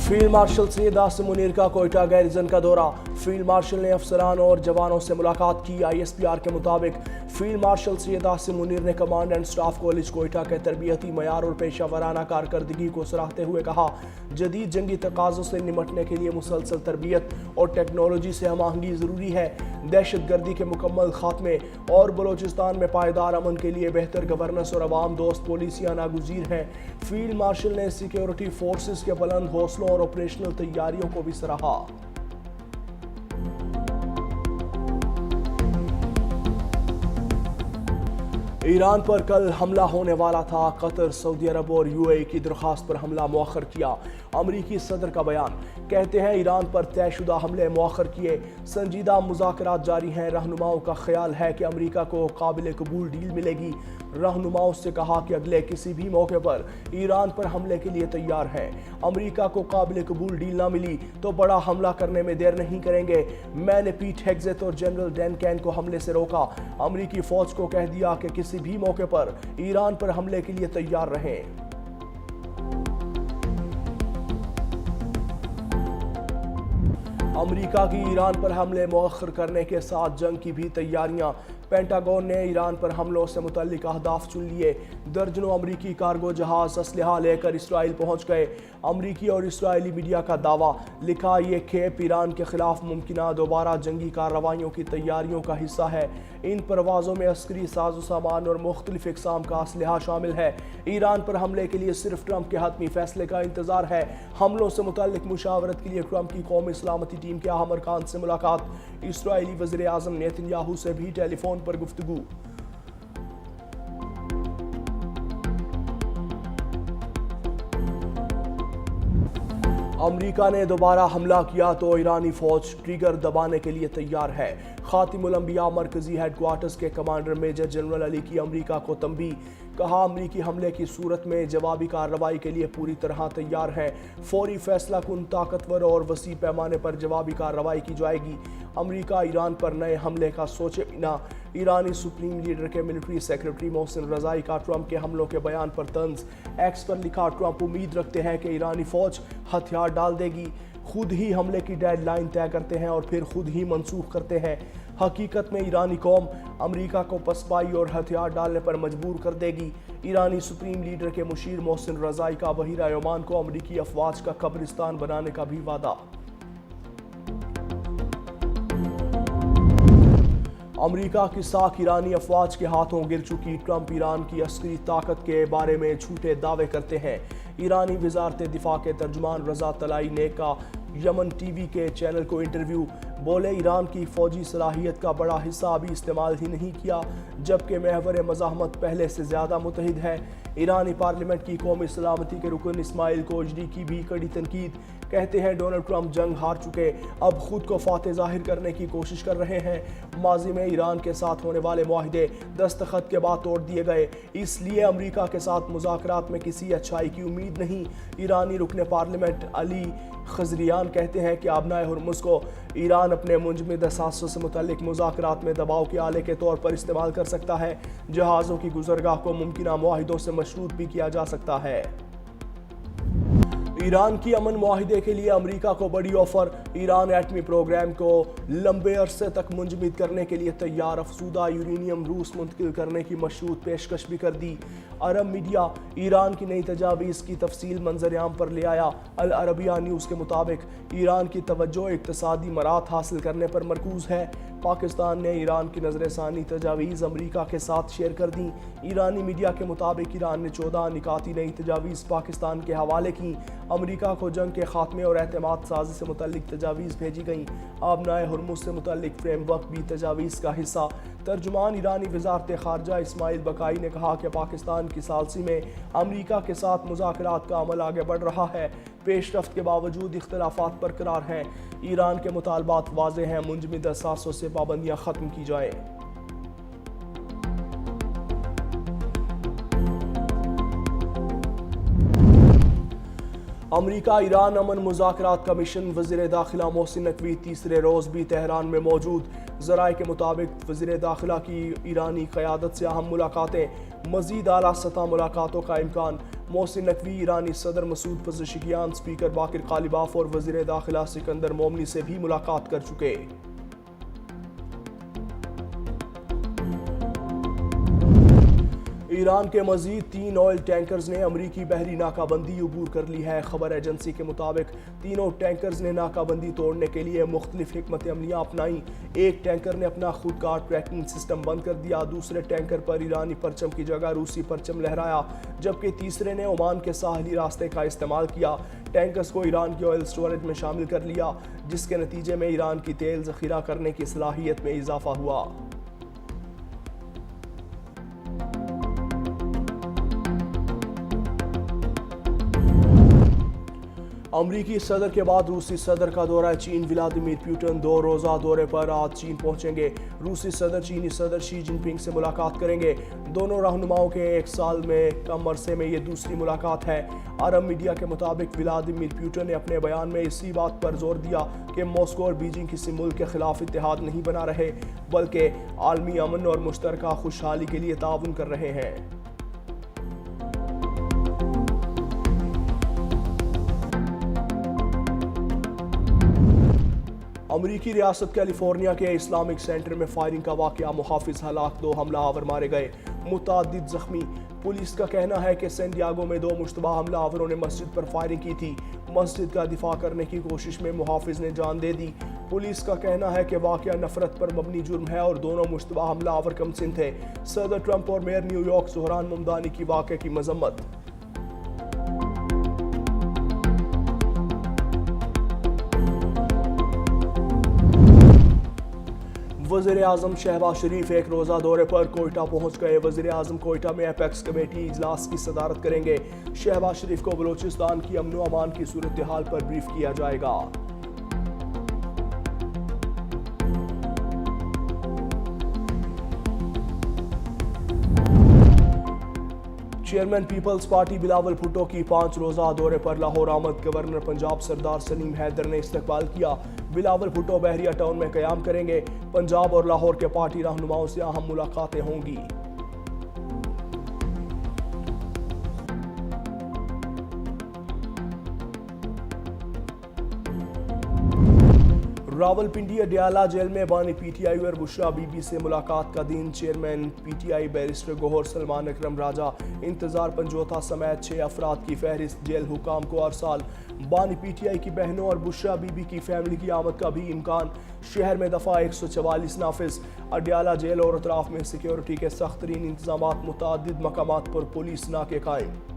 Field marshal Syed Asim Munir का Quetta garrison का दौरा। फील्ड मार्शल ने अफसरान और जवानों से मुलाकात की। ISPR के मुताबिक फील्ड मार्शल सैयद आसिम मुनीर ने command and staff college Quetta के तरबियती मयार और पेशा वराना कारकर्दगी को सराहते हुए कहा, जदीद जंगी तकाज़ों से निमटने के लिए मुसलसल तरबियत और टेक्नोलॉजी से हम आहंगी ज़रूरी है। दहशत गर्दी के मुकम्मल खात्मे और बलोचिस्तान में पायदार अमन के लिए बेहतर गवर्नेंस और अवाम दोस्त पॉलिसियाँ नागुज़ीर हैं। फील्ड मार्शल ने सिक्योरिटी फोर्सेस के बुलंद हौसलों और ऑपरेशनल तैयारियों को भी सराहा। ईरान पर कल हमला होने वाला था। कतर, सऊदी अरब और UAE की दरख्वास्त पर हमला मौखर किया। अमरीकी सदर का बयान, कहते हैं ईरान पर तयशुदा हमले मौखर किए। संजीदा मुज़ाकरात जारी हैं। रहनुमाओं का ख्याल है कि अमरीका को काबिल कबूल डील मिलेगी। रहनुमाओं से कहा कि अगले किसी भी मौके पर ईरान पर हमले के लिए तैयार हैं। अमरीका को काबिल कबूल डील ना मिली तो बड़ा हमला करने में देर नहीं करेंगे। मैंने पीट हेग्जेथ और जनरल डैन कैन को हमले से रोका। अमरीकी फौज को कह दिया कि किसी भी मौके पर ईरान पर हमले के लिए तैयार रहें। अमरीका की ईरान पर हमले मौखर करने के साथ जंग की भी तैयारियां। पेंटागन ने ईरान पर हमलों से मुतल्लिक अहदाफ चुन लिए। दर्जनों अमरीकी कार्गो जहाज असलहा लेकर इसराइल पहुंच गए। अमरीकी और इसराइली मीडिया का दावा, लिखा ये खेप ईरान के खिलाफ मुमकिना दोबारा जंगी कार्रवाइयों की तैयारियों का हिस्सा है। इन परवाज़ों में अस्करी साजो सामान और मुख्तलिफ इकसाम का असलहा शामिल है। ईरान पर हमले के लिए सिर्फ ट्रंप के हतमी फैसले का इंतजार है। हमलों से मुतल्लिक मुशावरत के लिए ट्रंप की कौमी सलामती टीम के अहम अरकान से मुलाकात। इसराइली वज़ीर आज़म नेतन्याहू से भी टेलीफोन पर गुफ्तगू। अमरीका ने दोबारा हमला किया तो ईरानी फौज ट्रिगर दबाने के लिए तैयार है। खातिमुल अंबिया मरकजी हेडक्वार्टर्स के कमांडर मेजर जनरल अली की अमरीका को तंबीह, कहा अमरीकी हमले की सूरत में जवाबी कार्रवाई के लिए पूरी तरह तैयार है। फौरी फैसला कुन, ताकतवर और वसी पैमाने पर जवाबी कार्रवाई की जाएगी। अमरीका ईरान पर नए हमले का सोचे बिना। ईरानी सुप्रीम लीडर के मिलिट्री सेक्रेटरी मोहसिन रज़ाई का ट्रंप के हमलों के बयान पर तंज। एक्स पर लिखा, ट्रंप उम्मीद रखते हैं कि ईरानी फौज हथियार डाल देगी। खुद ही हमले की डेडलाइन तय करते हैं और फिर खुद ही मनसूख करते हैं। हकीकत में ईरानी कौम अमरीका को पसपाई और हथियार डालने पर मजबूर कर देगी। ईरानी सुप्रीम लीडर के मुशीर मोहसिन रज़ाई का बहिरा ओमान को अमरीकी अफवाज का कब्रिस्तान बनाने का भी वादा। अमरीका की साख ईरानी अफवाज के हाथों गिर चुकी। ट्रंप ईरान की अस्करी ताकत के बारे में झूठे दावे करते हैं। ईरानी वजारत दिफा के तर्जुमान रजा तलाई ने का यमन TV के चैनल को इंटरव्यू, बोले ईरान की फौजी सलाहियत का बड़ा हिस्सा अभी इस्तेमाल ही नहीं किया, जबकि महवर मज़ाहमत पहले से ज़्यादा मुतहिद है। ईरानी पार्लियामेंट की कौमी सलामती के रुकन इस्माइल कोजडी की भी कड़ी तनकीद, कहते हैं डोनाल्ड ट्रंप जंग हार चुके, अब खुद को फातेह जाहिर करने की कोशिश कर रहे हैं। माजी में ईरान के साथ होने वाले मुआहिदे दस्तखत के बाद तोड़ दिए गए, इसलिए अमरीका के साथ मुज़ाकरात में किसी अच्छाई की उम्मीद नहीं। ईरानी रुकन पार्लियामेंट अली खजरियान कहते हैं कि आबनाए हुर्मुज़ को ईरान अपने मुंजमद असासों से मुतल्लिक मुज़ाकरात में दबाव के आले के तौर पर इस्तेमाल कर सकता है। जहाज़ों की गुज़रगाह को मुमकिना मुआहिदों से मशरूत भी किया जा सकता है। ईरान की अमन मुआहिदे के लिए अमरीका को बड़ी ऑफर। ईरान एटमी प्रोग्राम को लंबे अरसे तक मुंजमद करने के लिए तैयार। अफसूदा यूरेनियम रूस मुंतकिल करने की मशरूत पेशकश भी कर दी। अरब मीडिया ईरान की नई तजावीज़ की तफसील मंजर-ए-आम पर ले आया। अल अरबिया न्यूज़ के मुताबिक ईरान की तवज्जो इक्तसादी मराहत हासिल करने पर मरकूज है। पाकिस्तान ने ईरान की नज़र-ए-सानी तजावीज़ अमरीका के साथ शेयर कर दी। ईरानी मीडिया के मुताबिक ईरान ने 14 निकाती नई तजावीज़ पाकिस्तान के हवाले की। अमरीका को जंग के खात्मे और एतमाद साजी से मुतल्लिक तजावीज़ भेजी गईं। आबनाए हुर्मुज़ से मुतल्लिक फ्रेमवर्क भी तजावीज़ का हिस्सा। तर्जुमान ईरानी वज़ारत ख़ारजा इस्माइल बकाई ने कहा कि पाकिस्तान की सालसी में अमरीका के साथ मुज़ाकरात का अमल आगे बढ़ रहा है। पेशरफ्त के बावजूद इख्तिलाफ़ात बरकरार हैं। ईरान के मुतालबात वाज़ेह हैं, मुंजमद असासों से पाबंदियाँ ख़त्म की जाएँ। अमरीका ईरान अमन मुज़ाकरात कमीशन वज़ीर दाखिला मोहसिन नकवी तीसरे रोज़ भी तेहरान में मौजूद। ज़राए के मुताबिक वज़ीर दाखिला की ईरानी क़यादत से अहम मुलाकातें, मज़ीद आला सतह मुलाकातों का इम्कान। محسن نقوی ایرانی صدر Masoud Pezeshkian, speaker Bagher Ghalibaf اور وزیر داخلہ سکندر مومنی سے بھی ملاقات کر چکے۔ ایران کے مزید 3 آئل ٹینکرز نے امریکی بحری ناکہ بندی عبور کر لی ہے۔ خبر ایجنسی کے مطابق تینوں ٹینکرز نے ناکہ بندی توڑنے کے لیے مختلف حکمت عملیاں اپنائیں۔ ایک ٹینکر نے اپنا خود کار ٹریکنگ سسٹم بند کر دیا، دوسرے ٹینکر پر ایرانی پرچم کی جگہ روسی پرچم لہرایا، جبکہ تیسرے نے عمان کے ساحلی راستے کا استعمال کیا۔ ٹینکرز کو ایران کی آئل سٹوریج میں شامل کر لیا، جس کے نتیجے میں ایران کی تیل ذخیرہ کرنے کی صلاحیت میں اضافہ ہوا۔ امریکی صدر کے بعد روسی صدر کا دورہ چین۔ ولادیمیر پوٹن 2 روزہ دورے پر آج چین پہنچیں گے۔ روسی صدر چینی صدر شی جن پنگ سے ملاقات کریں گے۔ دونوں رہنماؤں کے 1 سال میں کم عرصے میں یہ دوسری ملاقات ہے۔ عرب میڈیا کے مطابق ولادیمیر پوٹن نے اپنے بیان میں اسی بات پر زور دیا کہ ماسکو اور بیجنگ کسی ملک کے خلاف اتحاد نہیں بنا رہے، بلکہ عالمی امن اور مشترکہ خوشحالی کے لیے تعاون کر رہے ہیں۔ امریکی ریاست کیلیفورنیا کے اسلامک سینٹر میں فائرنگ کا واقعہ، محافظ ہلاک، 2 حملہ آور مارے گئے، متعدد زخمی۔ پولیس کا کہنا ہے کہ سین ڈیاگو میں 2 مشتبہ حملہ آوروں نے مسجد پر فائرنگ کی تھی۔ مسجد کا دفاع کرنے کی کوشش میں محافظ نے جان دے دی۔ پولیس کا کہنا ہے کہ واقعہ نفرت پر مبنی جرم ہے اور دونوں مشتبہ حملہ آور کم سن تھے۔ صدر ٹرمپ اور mayor new York Dhahran Mamdani کی واقعے کی مذمت۔ وزیر اعظم شہباز شریف 1 روزہ دورے پر کوئٹہ پہنچ گئے۔ وزیر اعظم کوئٹہ میں ایپیکس کمیٹی اجلاس کی صدارت کریں گے۔ شہباز شریف کو بلوچستان کی امن و امان کی صورتحال پر بریف کیا جائے گا۔ Chairman Peoples Party Bilawal Bhutto کی 5 روزہ دورے پر لاہور آمد، گورنر پنجاب سردار سلیم حیدر نے استقبال کیا۔ بلاول بھٹو بحریہ ٹاؤن میں قیام کریں گے۔ پنجاب اور لاہور کے پارٹی رہنماؤں سے اہم ملاقاتیں ہوں گی۔ راولپنڈی اڈیالہ جیل میں بانی پی ٹی آئی اور بشرا بی بی سے ملاقات کا دن۔ Chairman P T I barrister Gohar Salman Akram Raja, Intezar Panjutha سمیت 6 افراد کی فہرست جیل حکام کو ارسال۔ بانی پی ٹی آئی کی بہنوں اور بشرا بی بی کی فیملی کی آمد کا بھی امکان۔ شہر میں دفعہ 144 نافذ۔ اڈیالہ جیل اور اطراف میں سیکیورٹی کے سخت ترین انتظامات، متعدد مقامات پر پولیس ناکے قائم۔